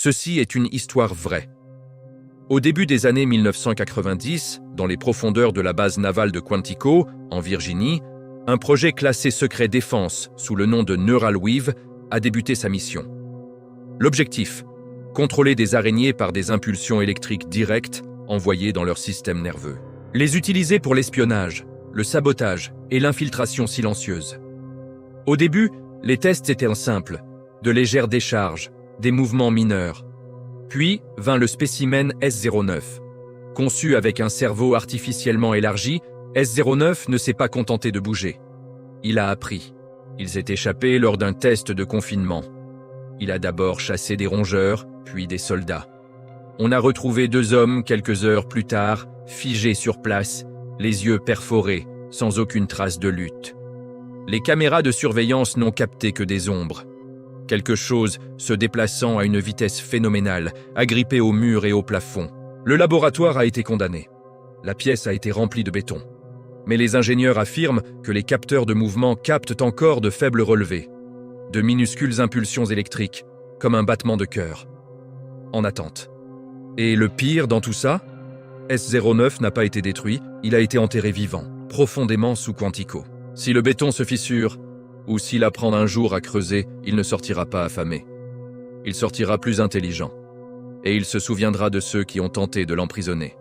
Ceci est une histoire vraie. Au début des années 1990, dans les profondeurs de la base navale de Quantico, en Virginie, un projet classé secret défense sous le nom de Neuralweave a débuté sa mission. L'objectif : contrôler des araignées par des impulsions électriques directes envoyées dans leur système nerveux. Les utiliser pour l'espionnage, le sabotage et l'infiltration silencieuse. Au début, les tests étaient simples, de légères décharges, des mouvements mineurs. Puis vint le spécimen S09. Conçu avec un cerveau artificiellement élargi, S09 ne s'est pas contenté de bouger. Il a appris. Il s'est échappé lors d'un test de confinement. Il a d'abord chassé des rongeurs, puis des soldats. On a retrouvé 2 hommes quelques heures plus tard, figés sur place, les yeux perforés, sans aucune trace de lutte. Les caméras de surveillance n'ont capté que des ombres. Quelque chose se déplaçant à une vitesse phénoménale, agrippé au mur et au plafond. Le laboratoire a été condamné. La pièce a été remplie de béton. Mais les ingénieurs affirment que les capteurs de mouvement captent encore de faibles relevés, de minuscules impulsions électriques, comme un battement de cœur. En attente. Et le pire dans tout ça, S09 n'a pas été détruit, il a été enterré vivant, profondément sous Quantico. Si le béton se fissure, ou s'il apprend un jour à creuser, il ne sortira pas affamé. Il sortira plus intelligent. Et il se souviendra de ceux qui ont tenté de l'emprisonner.